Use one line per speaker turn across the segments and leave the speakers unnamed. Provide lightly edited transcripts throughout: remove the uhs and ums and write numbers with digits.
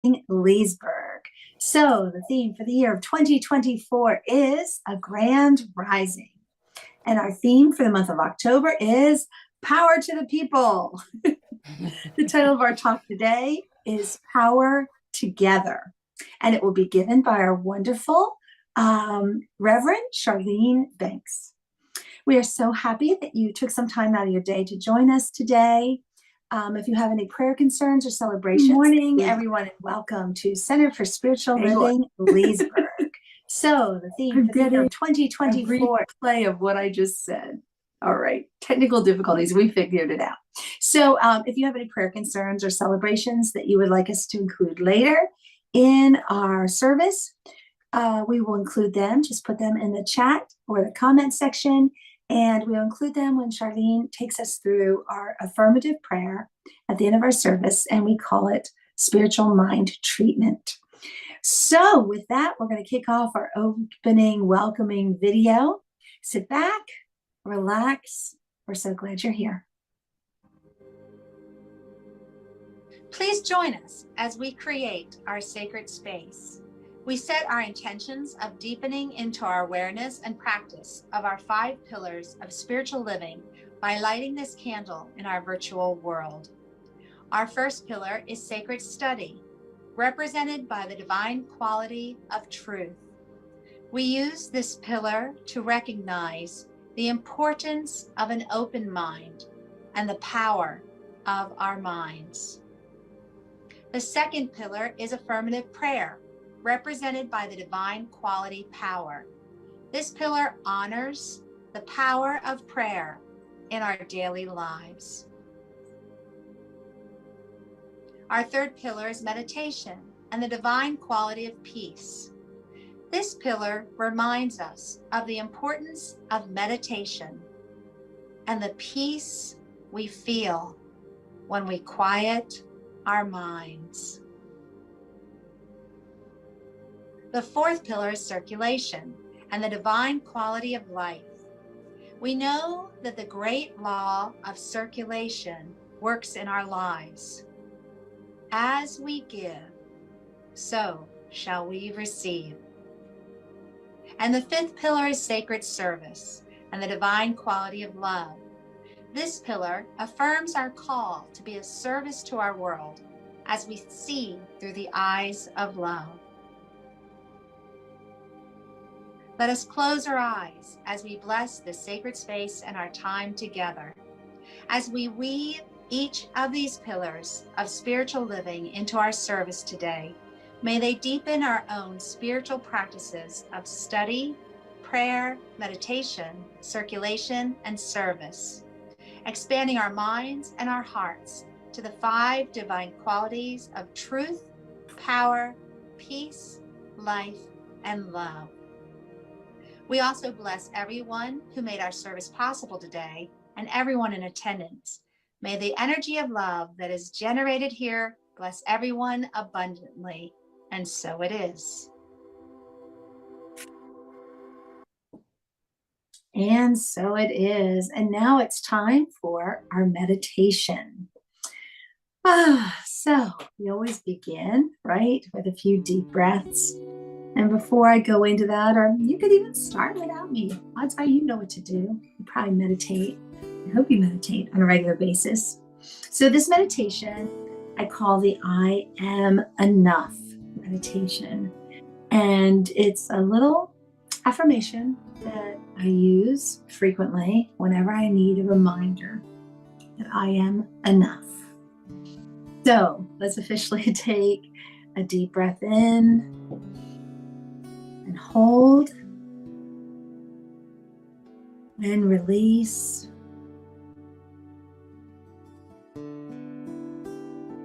Leesburg. So the theme for the year of 2024 is a grand rising. And our theme for the month of October is power to the people. The title of our talk today is Power Together. And it will be given by our wonderful Reverend Charlene Banks. We are so happy that you took some time out of your day to join us today. If you have any prayer concerns or celebrations, good morning, everyone, and welcome to Center for Spiritual Living, Leesburg. So the theme for the year 2024 play of what I just said. All right, technical difficulties, we figured it out. So if you have any prayer concerns or celebrations that you would like us to include later in our service, we will include them. Just put them in the chat or the comment section, and we'll include them when Charlene takes us through our affirmative prayer at the end of our service, and we call it Spiritual Mind Treatment. So with that, we're going to kick off our opening welcoming video. Sit back, relax. We're so glad you're here.
Please join us as we create our sacred space. We set our intentions of deepening into our awareness and practice of our 5 pillars of spiritual living by lighting this candle in our virtual world. Our first pillar is sacred study, represented by the divine quality of truth. We use this pillar to recognize the importance of an open mind and the power of our minds. The second pillar is affirmative prayer, represented by the divine quality power. This pillar honors the power of prayer in our daily lives. Our third pillar is meditation and the divine quality of peace. This pillar reminds us of the importance of meditation and the peace we feel when we quiet our minds. The fourth pillar is circulation and the divine quality of life. We know that the great law of circulation works in our lives. As we give, so shall we receive. And the fifth pillar is sacred service and the divine quality of love. This pillar affirms our call to be a service to our world as we see through the eyes of love. Let us close our eyes as we bless this sacred space and our time together. As we weave each of these pillars of spiritual living into our service today, may they deepen our own spiritual practices of study, prayer, meditation, circulation, and service, expanding our minds and our hearts to the 5 divine qualities of truth, power, peace, life, and love. We also bless everyone who made our service possible today and everyone in attendance. May the energy of love that is generated here bless everyone abundantly, and so it is.
And so it is. And now it's time for our meditation. So we always begin, right, with a few deep breaths. And before I go into that, or you could even start without me. Odds are you know what to do. You probably meditate. I hope you meditate on a regular basis. So this meditation, I call the I am enough meditation. And it's a little affirmation that I use frequently whenever I need a reminder that I am enough. So let's officially take a deep breath in and hold and release.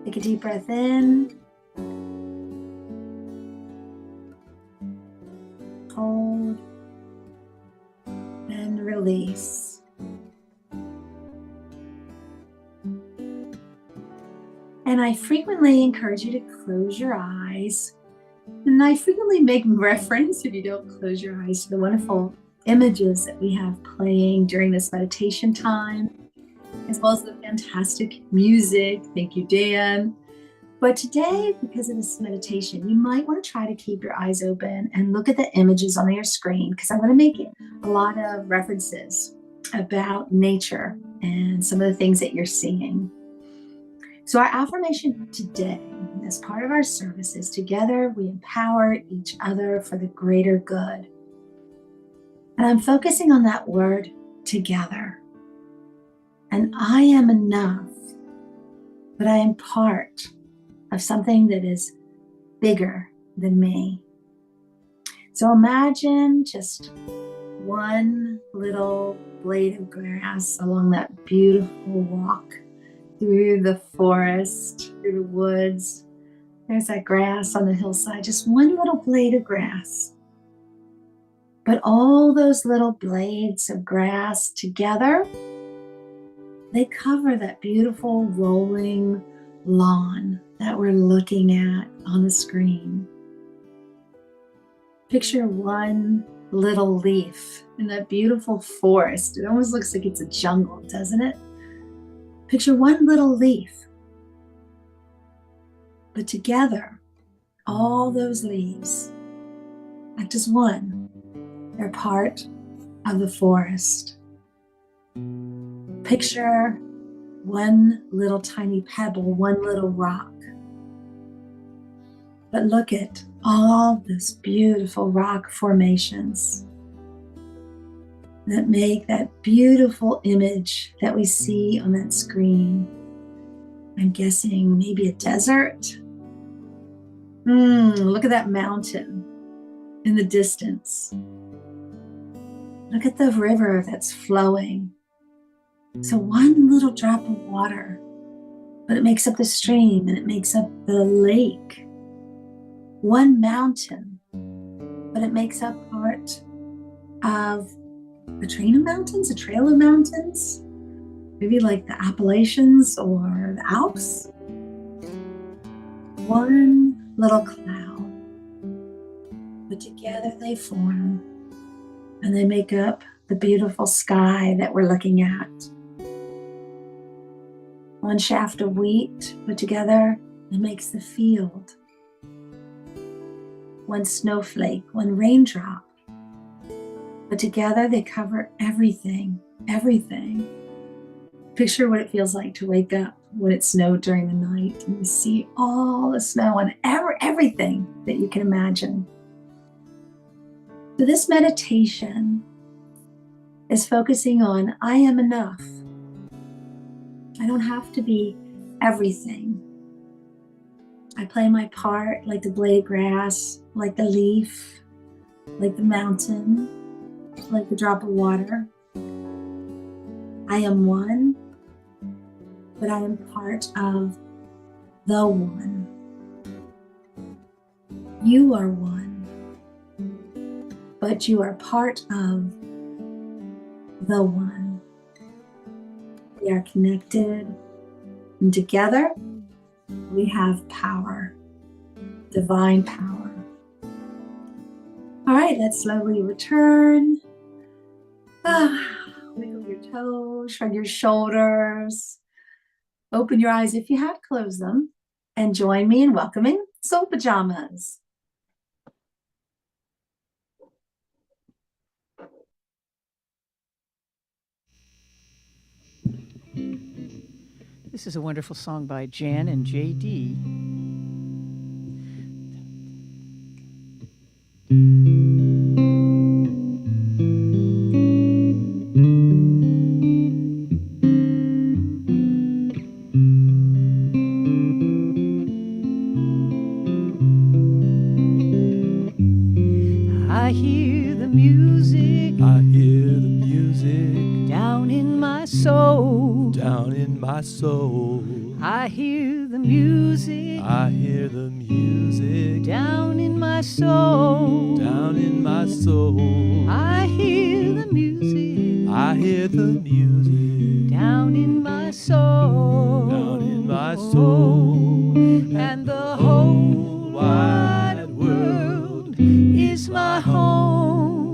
Take a deep breath in, hold, and release. And I frequently encourage you to close your eyes. And I frequently make reference, if you don't close your eyes, to the wonderful images that we have playing during this meditation time, as well as the fantastic music. Thank you, Dan. But today, because of this meditation, you might want to try to keep your eyes open and look at the images on your screen, because I'm going to make a lot of references about nature and some of the things that you're seeing. So our affirmation today, as part of our service, is together we empower each other for the greater good. And I'm focusing on that word, together. And I am enough, but I am part of something that is bigger than me. So imagine just one little blade of grass along that beautiful walk through the forest, through the woods. There's that grass on the hillside, just one little blade of grass. But all those little blades of grass together, they cover that beautiful rolling lawn that we're looking at on the screen. Picture one little leaf in that beautiful forest. It almost looks like it's a jungle, doesn't it? Picture one little leaf. But together, all those leaves, not just one, they're part of the forest. Picture one little tiny pebble, one little rock. But look at all these beautiful rock formations that make that beautiful image that we see on that screen. I'm guessing maybe a desert. Look at that mountain in the distance. Look at the river that's flowing. So one little drop of water, but it makes up the stream and it makes up the lake. One mountain, but it makes up part of a train of mountains, a trail of mountains, maybe like the Appalachians or the Alps. One little cloud, but together they form and they make up the beautiful sky that we're looking at. One shaft of wheat put together, it makes the field. One snowflake, one raindrop, but together they cover everything, everything. Picture what it feels like to wake up when it snowed during the night and you see all the snow on everything that you can imagine. So this meditation is focusing on I am enough. I don't have to be everything. I play my part like the blade of grass, like the leaf, like the mountain, like the drop of water. I am one, but I am part of the one. You are one, but you are part of the one. We are connected, and together we have power, divine power. All right, let's slowly return. Wiggle your toes, shrug your shoulders. Open your eyes if you have closed them, and join me in welcoming Soul Pajamas.
This is a wonderful song by Jan and JD. I hear the music.
I hear the music
Down in my soul.
down in my soul.
I hear the music.
I hear the music
Down in my soul.
down in my soul.
I hear the music.
I hear the music
Down in my soul.
down in my soul.
And the whole wide world is my home.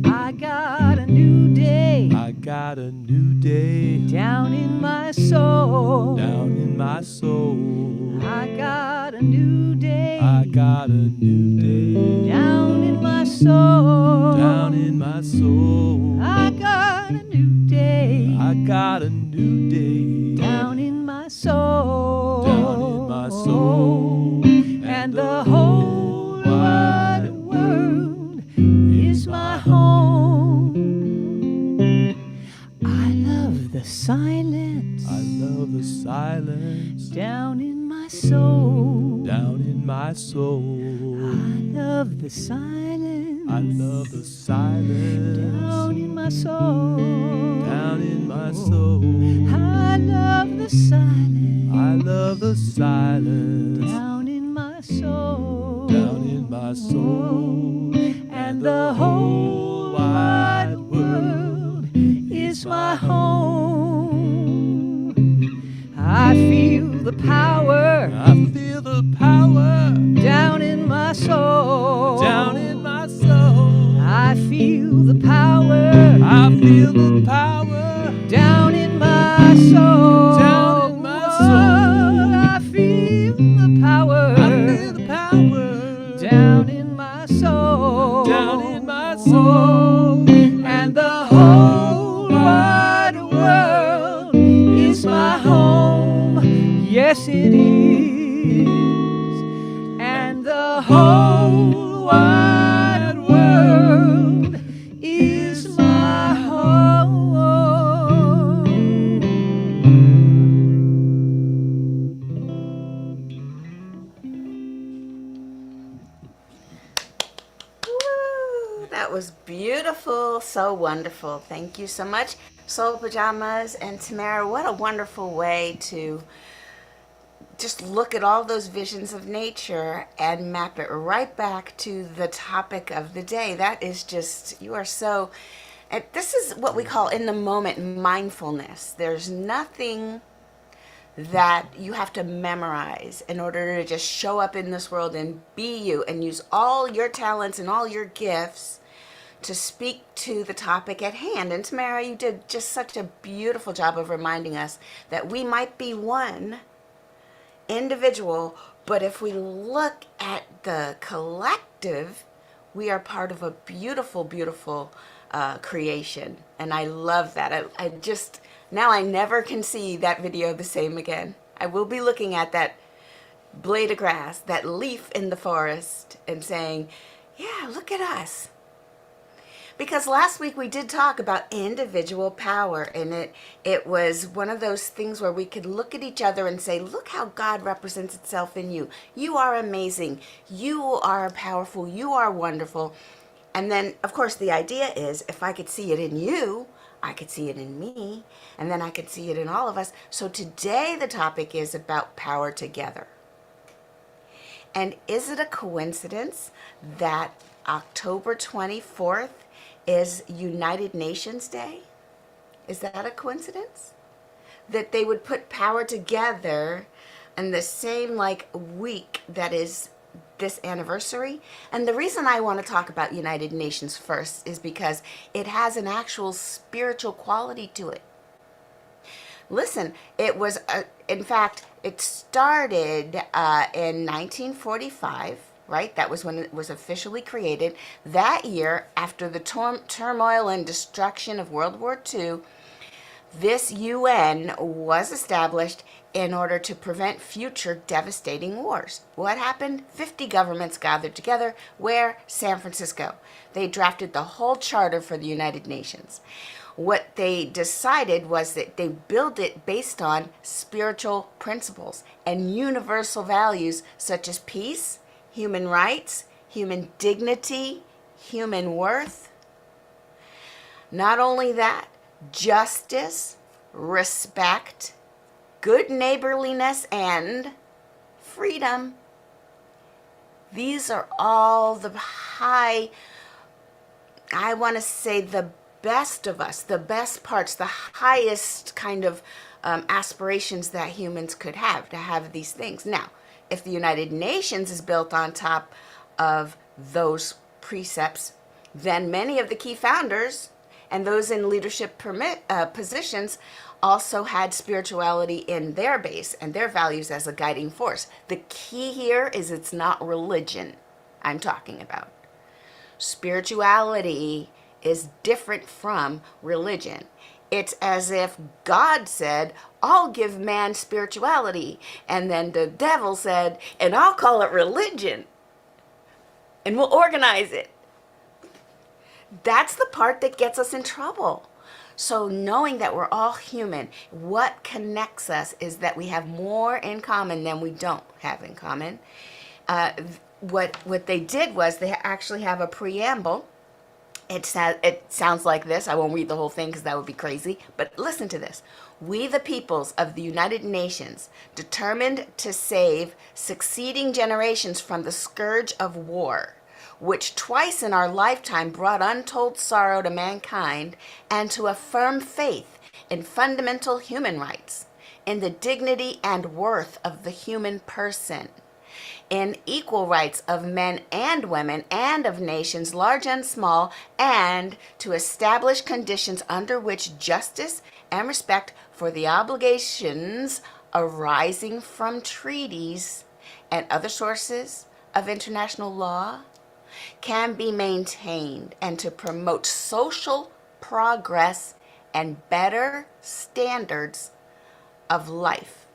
I got a new day.
I got a new day
Down in my soul.
down in my soul.
I got a new day.
I got a new day
Down in my soul.
down in my soul.
I got a new day.
I got a new day
Down in my soul.
down in my soul.
And the whole wide world is my home. I love the silence.
I love the silence
Down in my soul.
down in my soul.
I love the silence.
I love the silence
Down in my soul.
down in my soul.
I love the silence.
I love the silence
Down in my soul.
down in my soul.
And the whole wide world is my home. I feel the power
I feel the power
down in my soul.
down in my soul.
I feel the power
I feel the power
down in my soul.
down in my soul.
I feel the power
I feel the power
down in my soul.
down in my soul.
And the whole wide world is my home. Yes, it is. And the whole wide world is my home.
Woo, that was beautiful, so wonderful. Thank you so much, Soul Pajamas and Tamara. What a wonderful way to just look at all those visions of nature and map it right back to the topic of the day. That is just, you are so, and this is what we call in the moment mindfulness. There's nothing that you have to memorize in order to just show up in this world and be you and use all your talents and all your gifts to speak to the topic at hand. And Tamara, you did just such a beautiful job of reminding us that we might be one individual, but if we look at the collective, we are part of a beautiful, beautiful creation. And I love that. I just, now I never can see that video the same again. I will be looking at that blade of grass, that leaf in the forest, and saying, yeah, look at us. Because last week we did talk about individual power, and it was one of those things where we could look at each other and say, look how God represents itself in you. You are amazing. You are powerful. You are wonderful. And then, of course, the idea is if I could see it in you, I could see it in me, and then I could see it in all of us. So today the topic is about power together. And is it a coincidence that October 24th is United Nations Day? Is that a coincidence? That they would put power together in the same week that is this anniversary? And the reason I want to talk about United Nations first is because it has an actual spiritual quality to it. Listen, it was, in fact, it started in 1945, right? That was when it was officially created. That year, after the turmoil and destruction of World War II, this UN was established in order to prevent future devastating wars. What happened? 50 governments gathered together. Where? San Francisco. They drafted the whole charter for the United Nations. What they decided was that they build it based on spiritual principles and universal values such as peace, human rights, human dignity, human worth. Not only that, justice, respect, good neighborliness, and freedom. These are all the high, I want to say the best of us, the best parts, the highest kind of aspirations that humans could have, to have these things. Now, if the United Nations is built on top of those precepts, then many of the key founders And those in leadership positions also had spirituality in their base and their values as a guiding force. The key here is it's not religion I'm talking about. Spirituality is different from religion. It's as if God said, I'll give man spirituality. And then the devil said, and I'll call it religion. And we'll organize it. That's the part that gets us in trouble. So knowing that we're all human, what connects us is that we have more in common than we don't have in common. What they did was they actually have a preamble. It sounds like this. I won't read the whole thing because that would be crazy. But listen to this. We, the peoples of the United Nations, determined to save succeeding generations from the scourge of war, which twice in our lifetime brought untold sorrow to mankind, and to affirm faith in fundamental human rights, in the dignity and worth of the human person, in equal rights of men and women and of nations large and small, and to establish conditions under which justice and respect for the obligations arising from treaties and other sources of international law can be maintained, and to promote social progress and better standards of life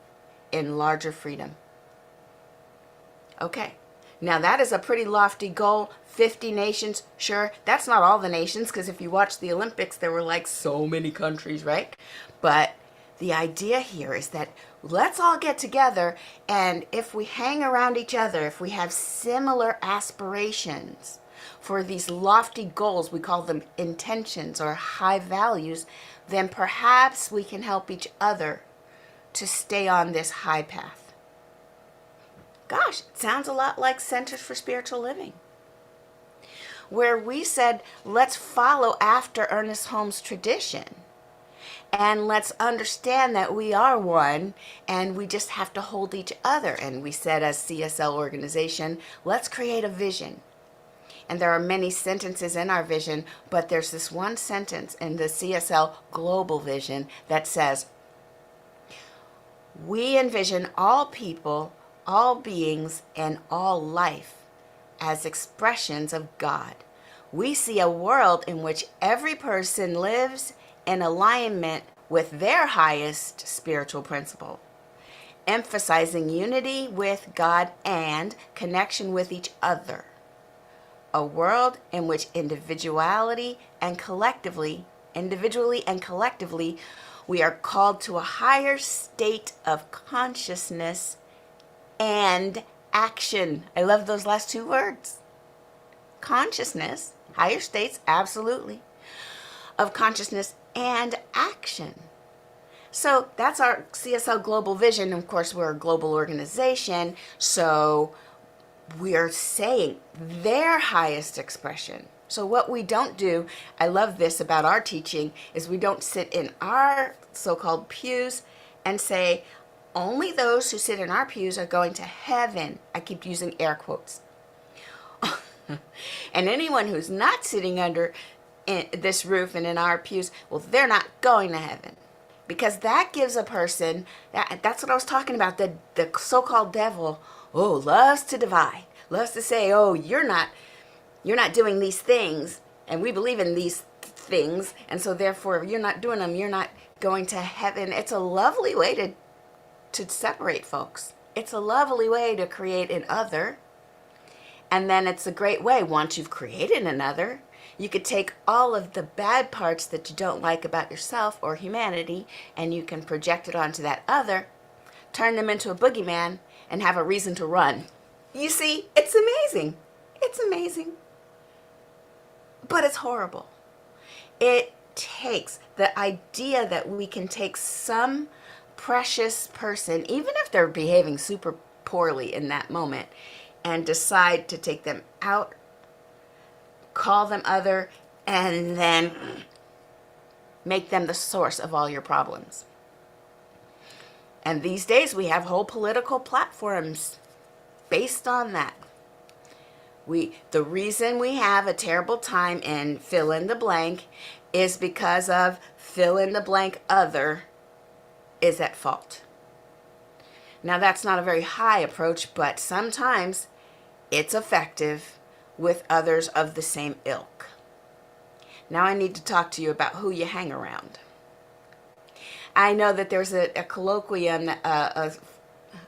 in larger freedom. Okay, now that is a pretty lofty goal. 50 nations, sure, that's not all the nations, because if you watch the Olympics, there were like so many countries, right? But the idea here is that let's all get together, and if we hang around each other, if we have similar aspirations for these lofty goals, we call them intentions or high values, then perhaps we can help each other to stay on this high path. Gosh, it sounds a lot like Centers for Spiritual Living, where we said, let's follow after Ernest Holmes' tradition. And let's understand that we are one, and we just have to hold each other. And we said, as CSL organization, let's create a vision. And there are many sentences in our vision, but there's this one sentence in the CSL global vision that says, we envision all people, all beings, and all life as expressions of God. We see a world in which every person lives in alignment with their highest spiritual principle, emphasizing unity with God and connection with each other. A world in which individually and collectively, we are called to a higher state of consciousness and action. I love those last two words. Consciousness, higher states, absolutely, of consciousness and action. So that's our CSL global vision. Of course, we're a global organization, so we are saying their highest expression. So what we don't do, I love this about our teaching, is we don't sit in our so-called pews and say, only those who sit in our pews are going to heaven. I keep using air quotes. And anyone who's not sitting under this roof and in our pews, well, they're not going to heaven. Because that gives a person, that's what I was talking about, the so-called devil, loves to divide, loves to say, you're not doing these things, and we believe in these things, and so therefore you're not doing them, you're not going to heaven. It's a lovely way to separate folks. It's a lovely way to create an other. And then it's a great way, once you've created an other, you could take all of the bad parts that you don't like about yourself or humanity, and you can project it onto that other, turn them into a boogeyman, and have a reason to run. You see, it's amazing. It's amazing. But it's horrible. It takes the idea that we can take some precious person, even if they're behaving super poorly in that moment, and decide to take them out, call them other, and then make them the source of all your problems. And these days we have whole political platforms based on that. The reason we have a terrible time in fill in the blank is because of fill in the blank other is at fault. Now, that's not a very high approach, but sometimes it's effective with others of the same ilk. Now I need to talk to you about who you hang around. I know that there's a colloquium,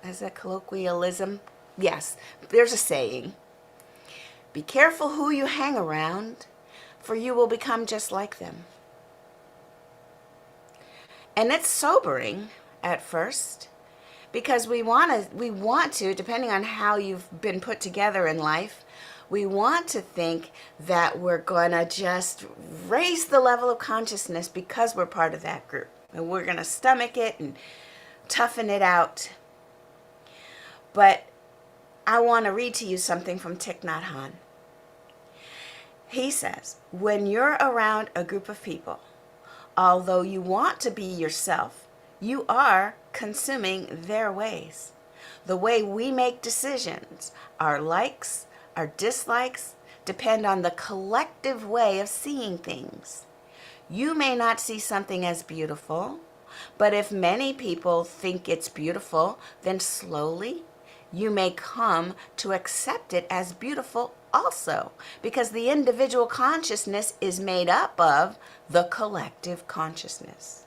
is that colloquialism? Yes, there's a saying. Be careful who you hang around, for you will become just like them. And it's sobering at first, because we want to, depending on how you've been put together in life, we want to think that we're going to just raise the level of consciousness because we're part of that group. And we're going to stomach it and toughen it out. But I want to read to you something from Thich Nhat Hanh. He says, when you're around a group of people, although you want to be yourself, you are consuming their ways. The way we make decisions, our likes, our dislikes, depend on the collective way of seeing things. You may not see something as beautiful, but if many people think it's beautiful, then slowly you may come to accept it as beautiful also, because the individual consciousness is made up of the collective consciousness.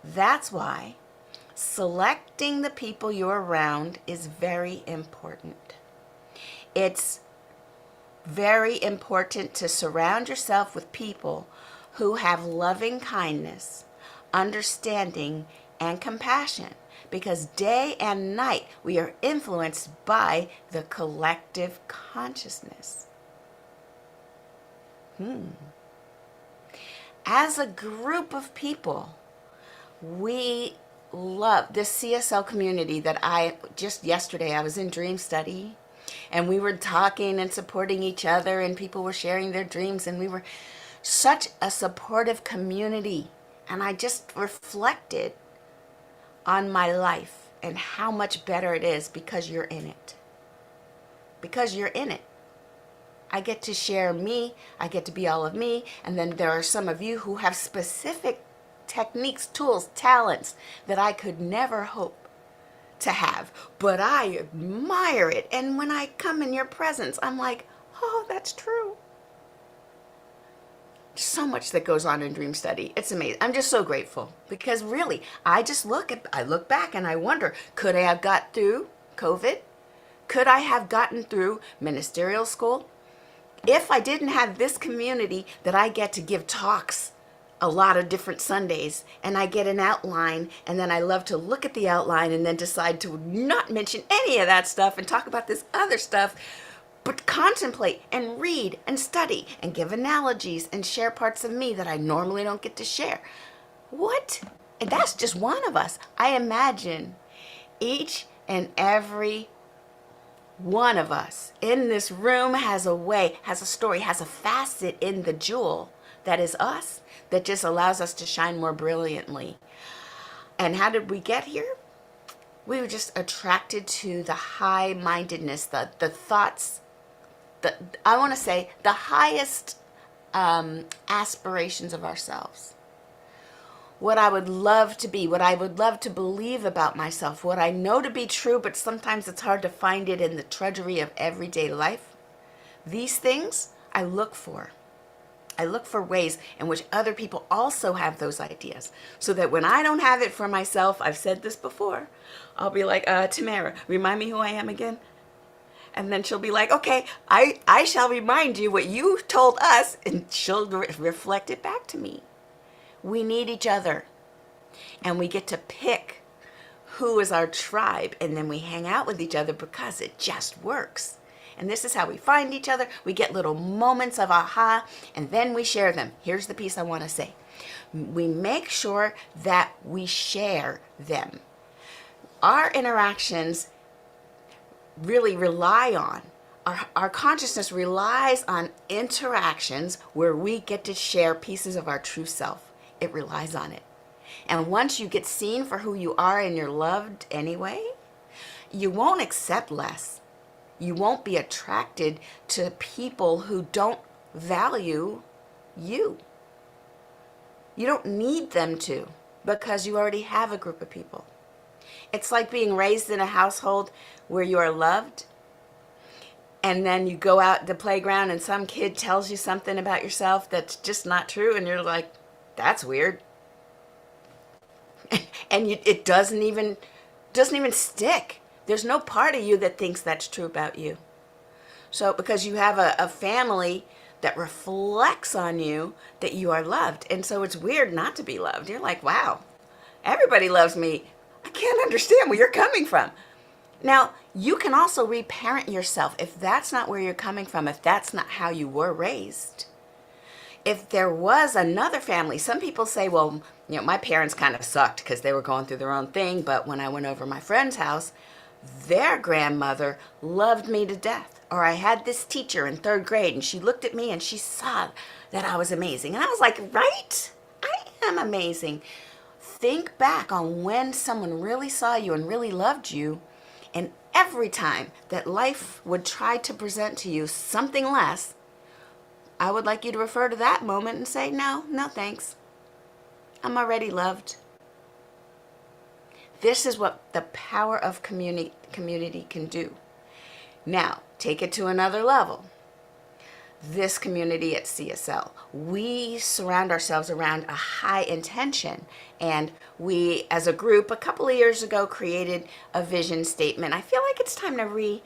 That's why selecting the people you're around is very important. It's very important to surround yourself with people who have loving kindness, understanding, and compassion, because day and night we are influenced by the collective consciousness. As a group of people, we love this CSL community that just yesterday I was in dream study, and we were talking and supporting each other, and people were sharing their dreams, and we were such a supportive community. And I just reflected on my life and how much better it is because you're in it. Because you're in it. I get to share me, I get to be all of me, and then there are some of you who have specific techniques, tools, talents that I could never hope to have, but I admire it. And when I come in your presence, I'm like, oh, that's true. So much that goes on in dream study. It's amazing. I'm just so grateful, because really, I look back and I wonder, could I have got through COVID? Could I have gotten through ministerial school? If I didn't have this community that I get to give talks a lot of different Sundays, and I get an outline, and then I love to look at the outline and then decide to not mention any of that stuff and talk about this other stuff, but contemplate and read and study and give analogies and share parts of me that I normally don't get to share. What? And that's just one of us. I imagine each and every one of us in this room has a way, has a story, has a facet in the jewel that is us, that just allows us to shine more brilliantly. And how did we get here? We were just attracted to the high-mindedness, the thoughts, I want to say the highest aspirations of ourselves. What I would love to be, what I would love to believe about myself, what I know to be true, but sometimes it's hard to find it in the drudgery of everyday life. These things I look for. I look for ways in which other people also have those ideas, so that when I don't have it for myself, I've said this before, I'll be like, Tamara, remind me who I am again. And then she'll be like, okay, I shall remind you what you told us, and she'll reflect it back to me. We need each other, and we get to pick who is our tribe, and then we hang out with each other because it just works. And this is how we find each other. We get little moments of aha, and then we share them. Here's the piece I want to say. We make sure that we share them. Our interactions really rely on, our consciousness relies on interactions where we get to share pieces of our true self. It relies on it. And once you get seen for who you are and you're loved anyway, you won't accept less. You won't be attracted to people who don't value you. You don't need them to, because you already have a group of people. It's like being raised in a household where you are loved, and then you go out the playground and some kid tells you something about yourself that's just not true, and you're like, that's weird. And it doesn't even stick. There's no part of you that thinks that's true about you. So because you have a family that reflects on you that you are loved. And so it's weird not to be loved. You're like, wow, everybody loves me. I can't understand where you're coming from. Now, you can also reparent yourself if that's not where you're coming from, if that's not how you were raised. If there was another family, some people say, well, my parents kind of sucked because they were going through their own thing. But when I went over my friend's house, their grandmother loved me to death. Or I had this teacher in 3rd grade and she looked at me and she saw that I was amazing. And I was like, right? I am amazing. Think back on when someone really saw you and really loved you. And every time that life would try to present to you something less, I would like you to refer to that moment and say, no thanks. I'm already loved. This is what the power of community can do. Now, take it to another level. This community at CSL, we surround ourselves around a high intention. And we, as a group, a couple of years ago, created a vision statement. I feel like it's time to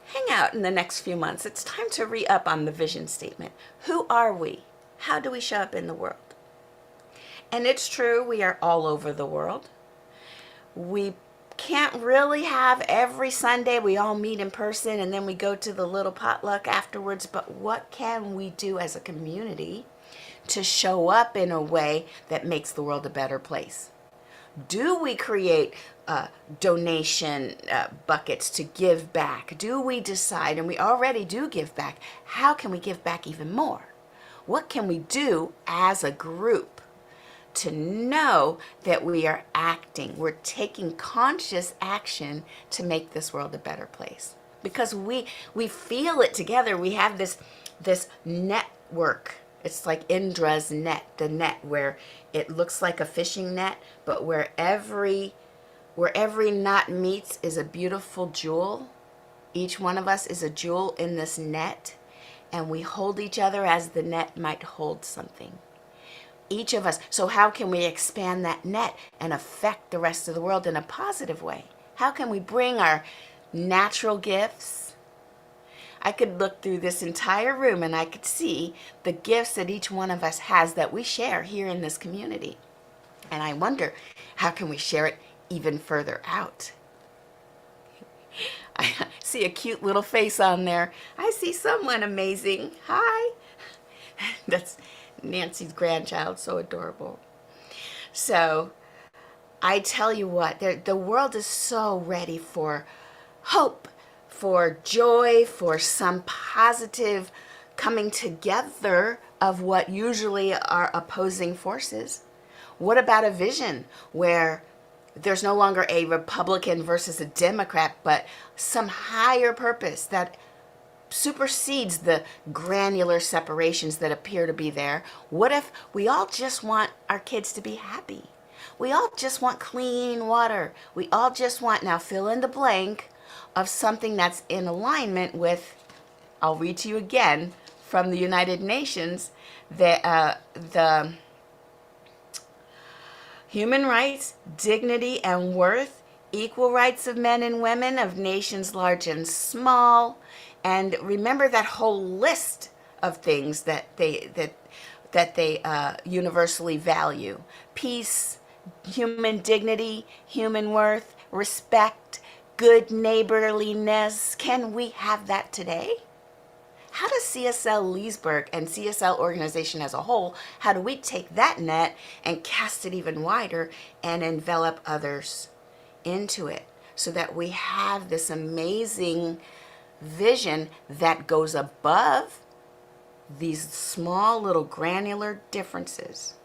hang out in the next few months. It's time to re-up on the vision statement. Who are we? How do we show up in the world? And it's true, we are all over the world. We can't really have every Sunday we all meet in person and then we go to the little potluck afterwards, but what can we do as a community to show up in a way that makes the world a better place? Do we create donation buckets to give back? Do we decide, and we already do give back, how can we give back even more? What can we do as a group to know that we are acting, we're taking conscious action to make this world a better place? Because we feel it together. We have this network. It's like Indra's net, the net where it looks like a fishing net, but where every knot meets is a beautiful jewel. Each one of us is a jewel in this net, and we hold each other as the net might hold something. Each of us. So how can we expand that net and affect the rest of the world in a positive way? How can we bring our natural gifts? I could look through this entire room and I could see the gifts that each one of us has that we share here in this community. And I wonder, how can we share it even further out? I see a cute little face on there. I see someone amazing. Hi. That's Nancy's grandchild, so adorable. So I tell you what, the world is so ready for hope, for joy, for some positive coming together of what usually are opposing forces. What about a vision where there's no longer a Republican versus a Democrat, but some higher purpose that supersedes the granular separations that appear to be there? What if we all just want our kids to be happy? We all just want clean water. We all just want, now fill in the blank of something that's in alignment with, I'll read to you again from the United Nations, the human rights, dignity and worth, equal rights of men and women, of nations large and small. And remember that whole list of things that they universally value: peace, human dignity, human worth, respect, good neighborliness. Can we have that today? How does CSL Leesburg and CSL organization as a whole, how do we take that net and cast it even wider and envelop others into it so that we have this amazing vision that goes above these small little granular differences?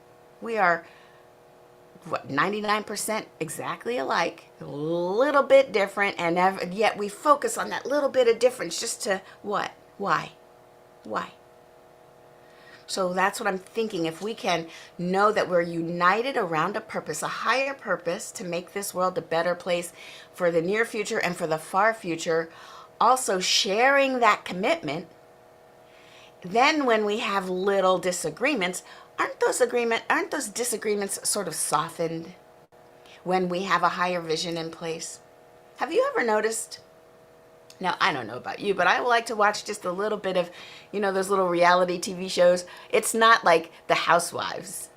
We are what, 99% exactly alike, a little bit different, and yet we focus on that little bit of difference just to what? Why? Why? So that's what I'm thinking. If we can know that we're united around a purpose, a higher purpose, to make this world a better place for the near future and for the far future, also sharing that commitment, then when we have little disagreements, aren't those disagreements sort of softened when we have a higher vision in place? Have you ever noticed? Now, I don't know about you, but I like to watch just a little bit of, those little reality TV shows. It's not like The Housewives.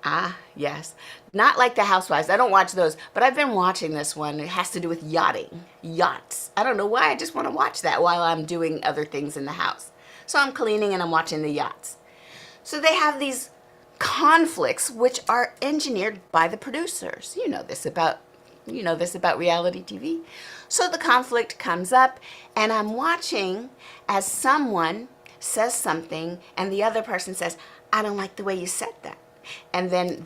Ah, yes. Not like The Housewives. I don't watch those, but I've been watching this one. It has to do with yachting. Yachts. I don't know why. I just want to watch that while I'm doing other things in the house. So I'm cleaning and I'm watching the yachts. So they have these conflicts which are engineered by the producers. You know this about reality TV. So the conflict comes up, and I'm watching as someone says something and the other person says, I don't like the way you said that. And then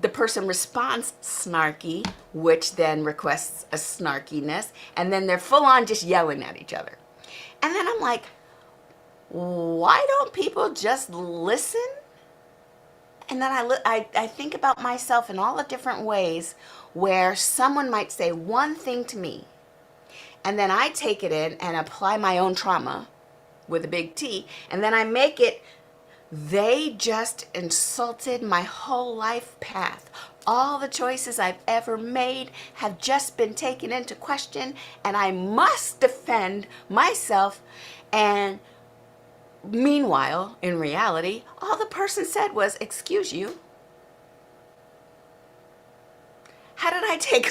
the person responds snarky, which then requests a snarkiness, and then they're full on just yelling at each other. And then I'm like, why don't people just listen? And then I think about myself in all the different ways where someone might say one thing to me, and then I take it in and apply my own trauma with a big T, and then I make it, they just insulted my whole life path. All the choices I've ever made have just been taken into question, and I must defend myself. And meanwhile, in reality, all the person said was, excuse you. How did I take?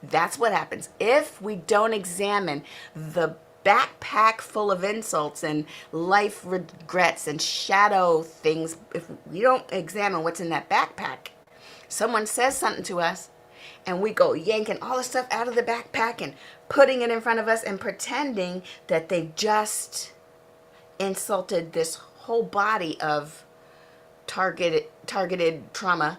That's what happens if we don't examine the backpack full of insults and life regrets and shadow things. If we don't examine what's in that backpack, someone says something to us and we go yanking all the stuff out of the backpack and putting it in front of us and pretending that they just insulted this whole body of targeted trauma,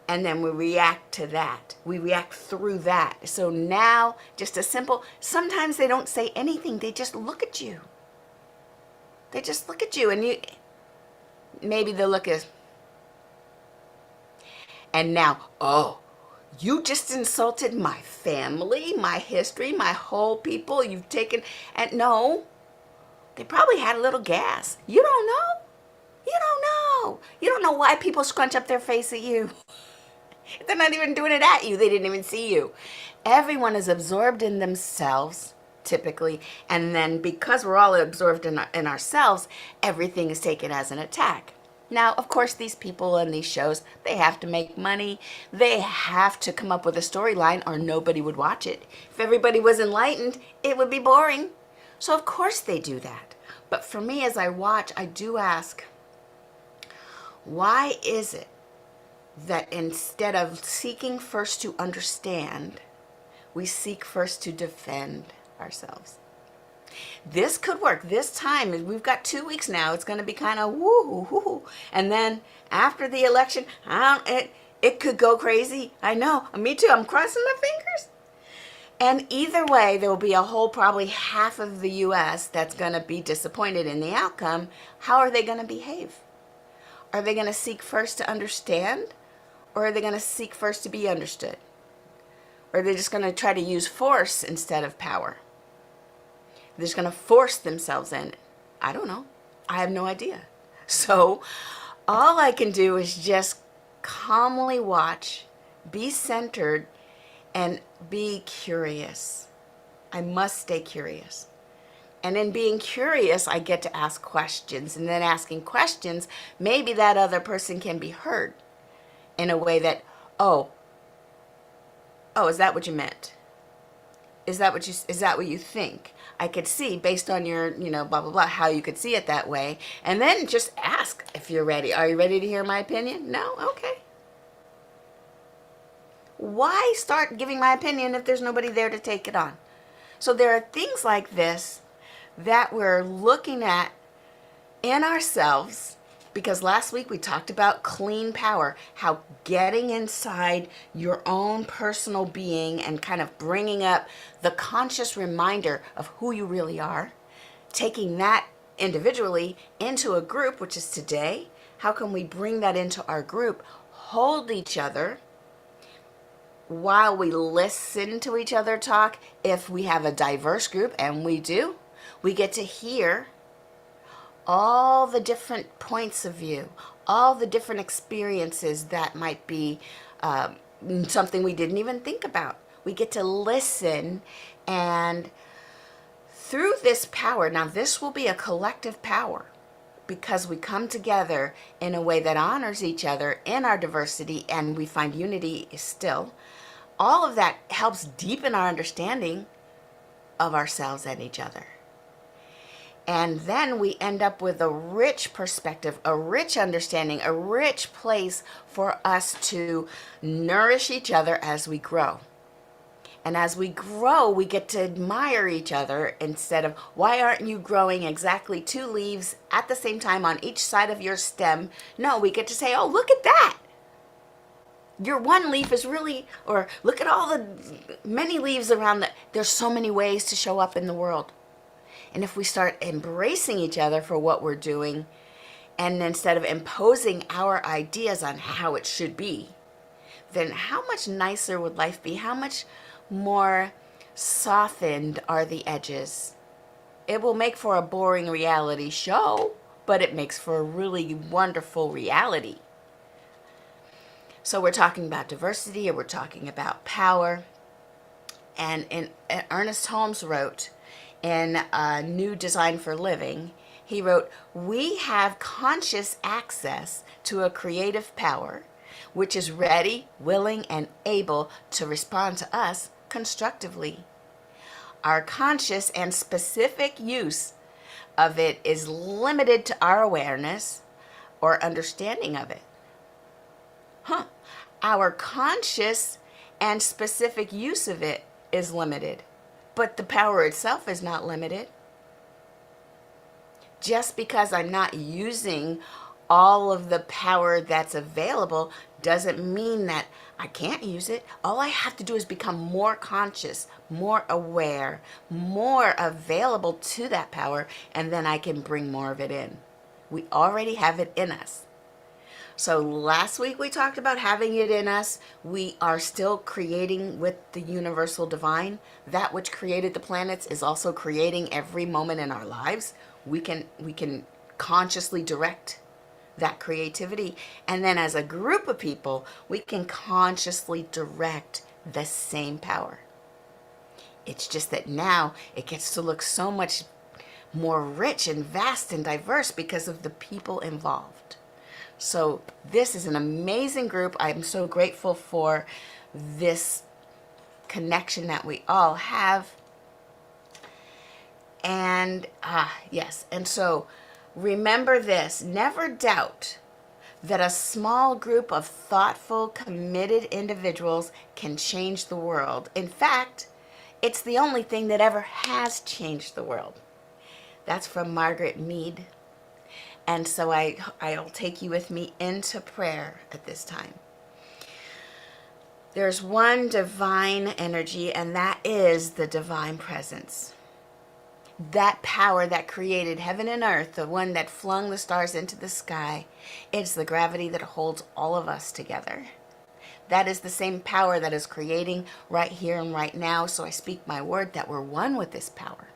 and then we react to that. We react through that. So now, just a simple, sometimes they don't say anything, they just look at you. They just look at you, and maybe the look is, and now, oh, you just insulted my family, my history, my whole people. You've taken, and no, they probably had a little gas. You don't know. You don't know. You don't know why people scrunch up their face at you. They're not even doing it at you. They didn't even see you. Everyone is absorbed in themselves, typically. And then because we're all absorbed in ourselves, everything is taken as an attack. Now, of course, these people in these shows, they have to make money. They have to come up with a storyline or nobody would watch it. If everybody was enlightened, it would be boring. So of course they do that. But for me, as I watch, I do ask, why is it that instead of seeking first to understand, we seek first to defend ourselves? This could work. This time, we've got 2 weeks now. It's going to be kind of woo. And then after the election, it could go crazy. I know. Me too. I'm crossing my fingers. And either way, there will be a whole probably half of the U.S. that's going to be disappointed in the outcome. How are they going to behave? Are they going to seek first to understand? Or are they going to seek first to be understood? Or are they just going to try to use force instead of power? They're just going to force themselves in. I don't know. I have no idea. So all I can do is just calmly watch, be centered, and be curious. I must stay curious. And in being curious, I get to ask questions. And then asking questions, maybe that other person can be heard in a way that, oh, is that what you meant? Is that what you think? I could see based on your, blah, blah, blah, how you could see it that way. And then just ask if you're ready. Are you ready to hear my opinion? No? Okay. Why start giving my opinion if there's nobody there to take it on? So there are things like this that we're looking at in ourselves Because last week we talked about clean power, how getting inside your own personal being and kind of bringing up the conscious reminder of who you really are, taking that individually into a group, which is today. How can we bring that into our group, hold each other while we listen to each other talk? If we have a diverse group, and we do, we get to hear all the different points of view, all the different experiences that might be something we didn't even think about. We get to listen, and through this power, now this will be a collective power because we come together in a way that honors each other in our diversity, and we find unity still. All of that helps deepen our understanding of ourselves and each other. And then we end up with a rich perspective, a rich understanding, a rich place for us to nourish each other as we grow. And as we grow, we get to admire each other instead of, why aren't you growing exactly 2 leaves at the same time on each side of your stem? No, we get to say, oh, look at that. Your one leaf is really, or look at all the many leaves around that. There's so many ways to show up in the world. And if we start embracing each other for what we're doing, and instead of imposing our ideas on how it should be, then how much nicer would life be? How much more softened are the edges? It will make for a boring reality show, but it makes for a really wonderful reality. So we're talking about diversity, and we're talking about power. And Ernest Holmes wrote in A New Design for Living, he wrote, we have conscious access to a creative power which is ready, willing, and able to respond to us constructively. Our conscious and specific use of it is limited to our awareness or understanding of it. Our conscious and specific use of it is limited, but the power itself is not limited. Just because I'm not using all of the power that's available doesn't mean that I can't use it. All I have to do is become more conscious, more aware, more available to that power, and then I can bring more of it in. We already have it in us. So last week we talked about having it in us. We are still creating with the universal divine. That which created the planets is also creating every moment in our lives. We can consciously direct that creativity. And then as a group of people, we can consciously direct the same power. It's just that now it gets to look so much more rich and vast and diverse because of the people involved. So this is an amazing group. I'm so grateful for this connection that we all have. And yes, and so remember this, never doubt that a small group of thoughtful, committed individuals can change the world. In fact, it's the only thing that ever has changed the world. That's from Margaret Mead. And so I'll take you with me into prayer at this time. There's one divine energy, and that is the divine presence. That power that created heaven and earth, the one that flung the stars into the sky, it's the gravity that holds all of us together. That is the same power that is creating right here and right now. So I speak my word that we're one with this power.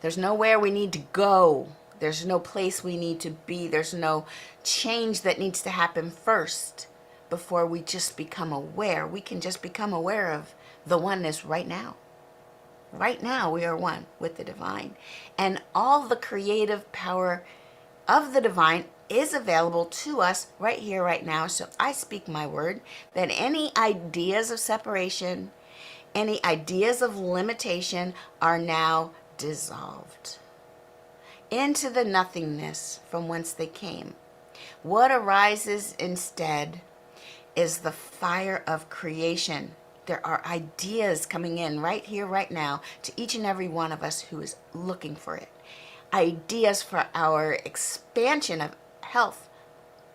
There's nowhere we need to go. There's no place we need to be. There's no change that needs to happen first before we just become aware. We can just become aware of the oneness right now. Right now we are one with the divine. And all the creative power of the divine is available to us right here, right now. So I speak my word that any ideas of separation, any ideas of limitation are now dissolved into the nothingness from whence they came. What arises instead is the fire of creation. There are ideas coming in right here, right now, to each and every one of us who is looking for it. Ideas for our expansion of health,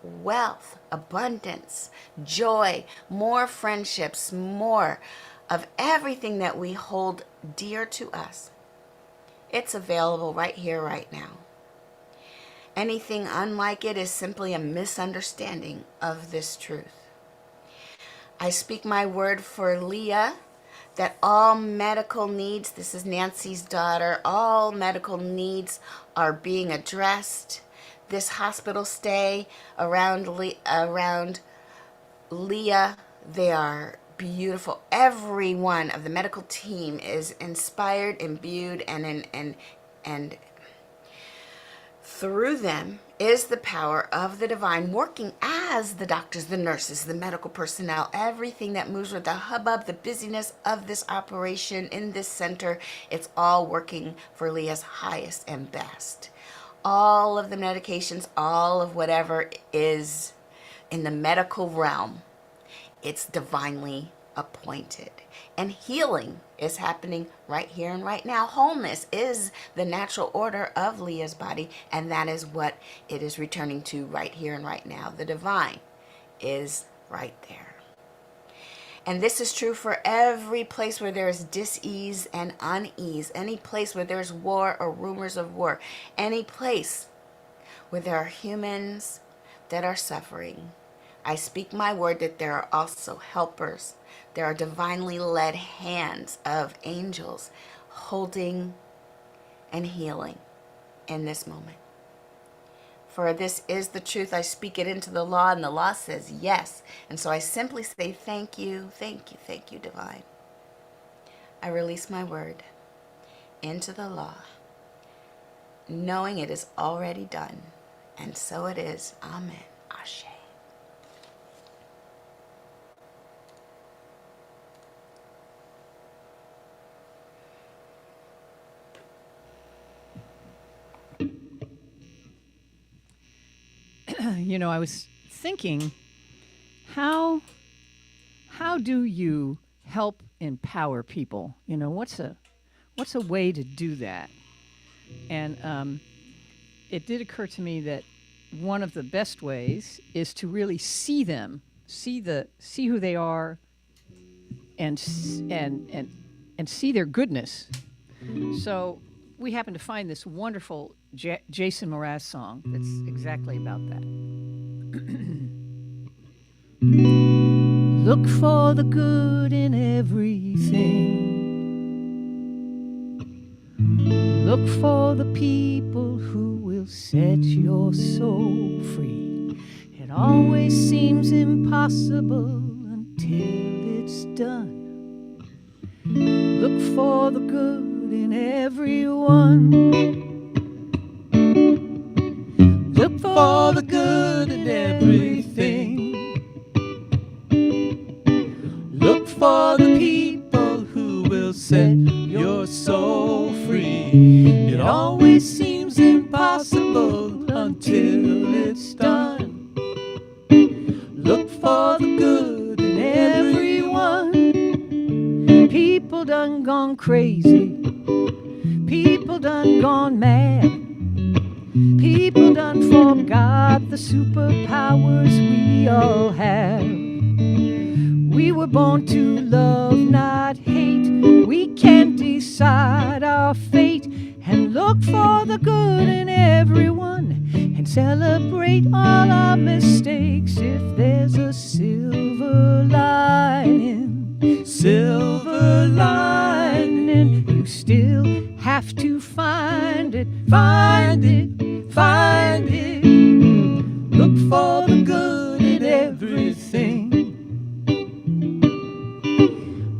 wealth, abundance, joy, more friendships, more of everything that we hold dear to us. It's available right here, right now. Anything unlike it is simply a misunderstanding of this truth. I speak my word for Leah that all medical needs, this is Nancy's daughter, all medical needs are being addressed. This hospital stay around Leah, they are beautiful. Every one of the medical team is inspired, imbued, and through them is the power of the divine working as the doctors, the nurses, the medical personnel, everything that moves with the hubbub, the busyness of this operation in this center. It's all working for Leah's highest and best. All of the medications, all of whatever is in the medical realm, it's divinely appointed. And healing is happening right here and right now. Wholeness is the natural order of Leah's body, and that is what it is returning to right here and right now. The divine is right there. And this is true for every place where there is dis-ease and unease, any place where there's war or rumors of war, any place where there are humans that are suffering. I speak my word that there are also helpers. There are divinely led hands of angels holding and healing in this moment. For this is the truth. I speak it into the law, and the law says yes. And so I simply say thank you, divine. I release my word into the law, knowing it is already done. And so it is. Amen. Ashe.
You know, I was thinking, how do you help empower people? You know, what's a way to do that? And it did occur to me that one of the best ways is to really see them, see who they are, and see their goodness. So we happened to find this wonderful Jason Mraz song that's exactly about that. Look for the good in everything. Look for the people who will set your soul free. It always seems impossible until it's done. Look for the good in everyone. Look for the good in everything. Look for the people who will set your soul free. It always seems impossible until it's done. Look for the good in everyone. People done gone crazy. People done gone mad. People done forgot the superpowers we all have. We were born to love, not hate. We can decide our fate and look for the good in everyone and celebrate all our mistakes. If there's a silver lining, you still have to find it, find it, find it. Look for the good in everything.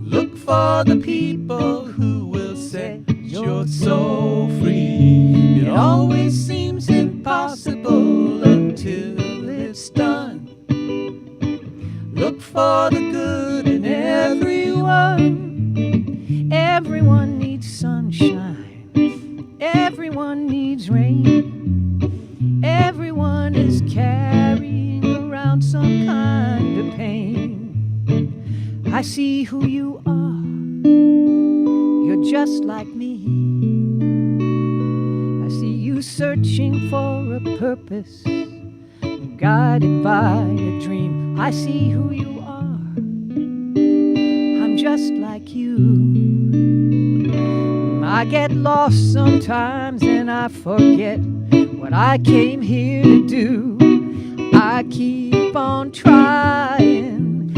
Look for the people who will set your soul free. It always seems impossible until it's done. Look for the good in everyone. Everyone needs sunshine. Everyone needs rain. Everyone is carrying around some kind of pain. I see who you are. You're just like me. I see you searching for a purpose, guided by a dream. I see who you are. I'm just like you. I get lost sometimes and I forget what I came here to do. I keep on trying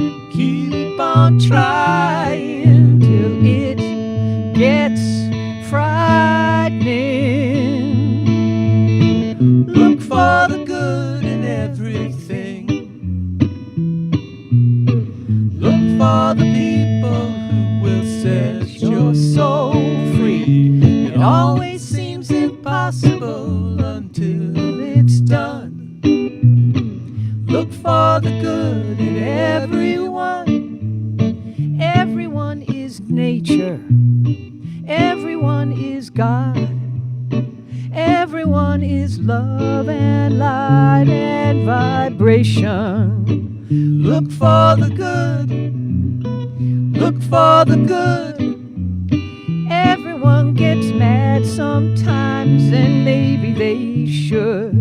till it gets frightening.
Look for the good in everything. Look for the people who will set your soul free. It always seems impossible until it's done. Look for the good in everyone.
Everyone is nature. Everyone is God. Everyone is love and light and vibration.
Look for the good. Look for the good.
Everyone gets mad sometimes, and maybe they should.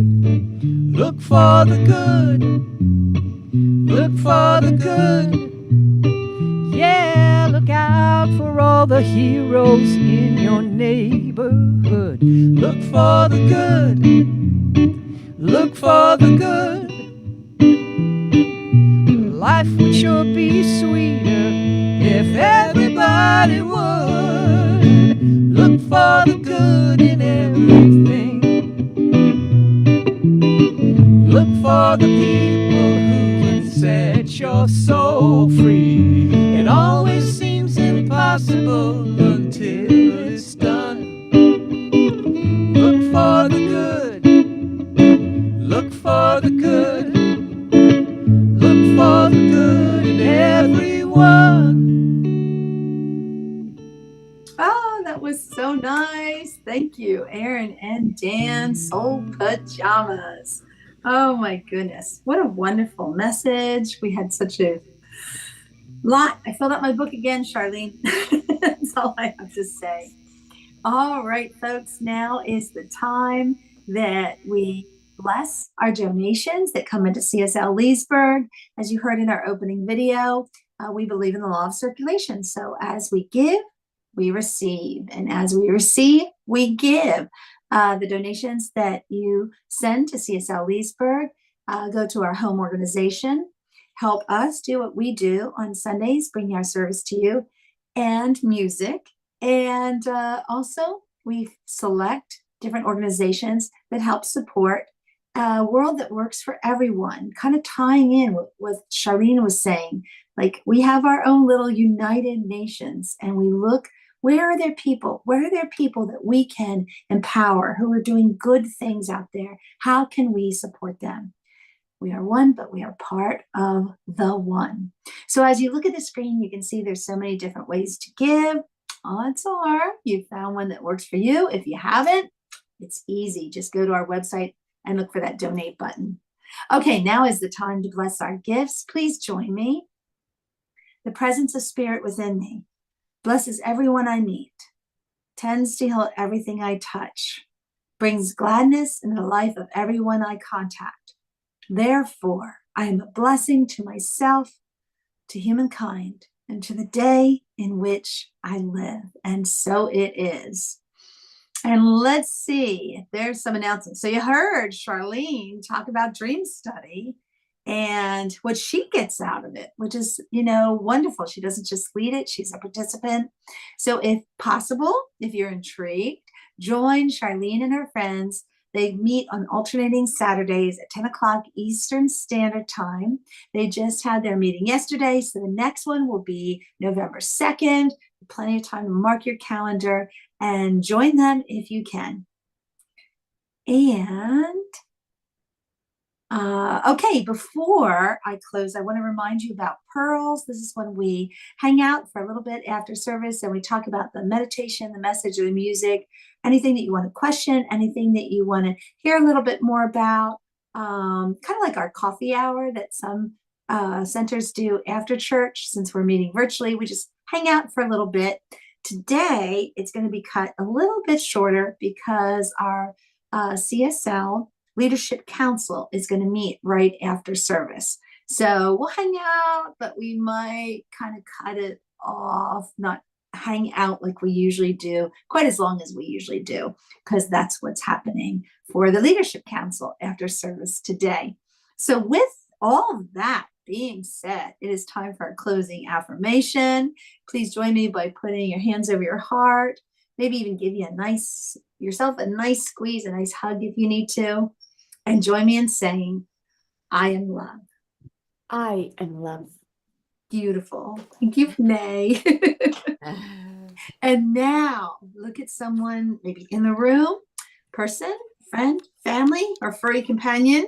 Look for the good. Look for the good.
Yeah, look out for all the heroes in your neighborhood.
Look for the good. Look for the good.
Life would sure be sweeter
If everybody would look for the good in everything. Look for the people who can set your soul free. It always seems impossible until it's done. Look for the good. Look for the good. Look for the good in everyone.
Oh, that was so nice. Thank you, Aaron and Dan, Soul Pajamas. Oh my goodness. What a wonderful message. We had such a lot. I filled out my book again, Charlene. That's all I have to say. All right, folks, now is the time that we bless our donations that come into CSL Leesburg. As you heard in our opening video, we believe in the law of circulation. So as we give, we receive. And as we receive, we give. The donations that you send to CSL Leesburg go to our home organization, help us do what we do on Sundays, bring our service to you, and music. And also, we select different organizations that help support a world that works for everyone, kind of tying in with what Charlene was saying. Like, we have our own little United Nations, and we look, where are there people? Where are there people that we can empower who are doing good things out there? How can we support them? We are one, but we are part of the one. So as you look at the screen, you can see there's so many different ways to give. Odds are you found one that works for you. If you haven't, it's easy. Just go to our website and look for that donate button. Okay, now is the time to bless our gifts. Please join me. The presence of spirit within me blesses everyone I meet, tends to heal everything I touch, brings gladness into the life of everyone I contact. Therefore, I am a blessing to myself, to humankind, and to the day in which I live. And so it is. And let's see, there's some announcements. So you heard Charlene talk about Dream Study and what she gets out of it, which is, wonderful. She doesn't just lead it, she's a participant. So if possible, if you're intrigued, join Charlene and her friends. They meet on alternating Saturdays at 10 o'clock Eastern Standard Time. They just had their meeting yesterday, so the next one will be November 2nd. Plenty of time to mark your calendar and join them if you can. And okay, before I close, I want to remind you about Pearls. This is when we hang out for a little bit after service and we talk about the meditation, the message, or the music, anything that you want to question, anything that you want to hear a little bit more about, kind of like our coffee hour that some centers do after church. Since we're meeting virtually, we just hang out for a little bit. Today, it's going to be cut a little bit shorter because our CSL Leadership Council is going to meet right after service. So we'll hang out, but we might kind of cut it off, not hang out like we usually do, quite as long as we usually do, because that's what's happening for the Leadership Council after service today. So with all of that being said, it is time for our closing affirmation. Please join me by putting your hands over your heart, maybe even give yourself a nice squeeze, a nice hug if you need to, and join me in saying, I am love.
I am love.
Beautiful. Thank you, Nay. And now look at someone maybe in the room, person, friend, family, or furry companion,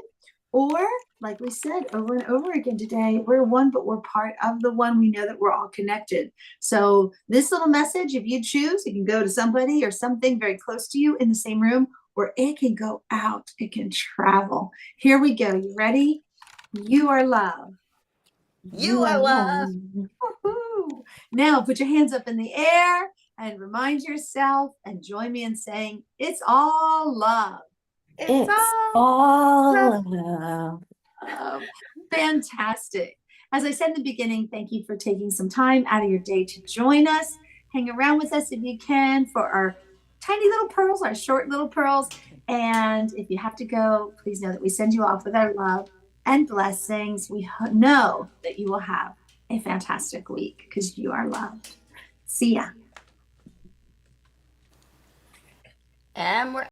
or like we said over and over again today, we're one, but we're part of the one. We know that we're all connected. So this little message, if you choose, it can go to somebody or something very close to you in the same room, or it can go out, it can travel. Here we go. You ready? You are love.
You are love.
Woo-hoo. Now put your hands up in the air and remind yourself and join me in saying, it's all love.
It's all love.
Fantastic. As I said in the beginning, thank you for taking some time out of your day to join us. Hang around with us if you can for our tiny little pearls, our short little pearls. And if you have to go, please know that we send you off with our love and blessings. We know that you will have a fantastic week because you are loved. See ya.
And we're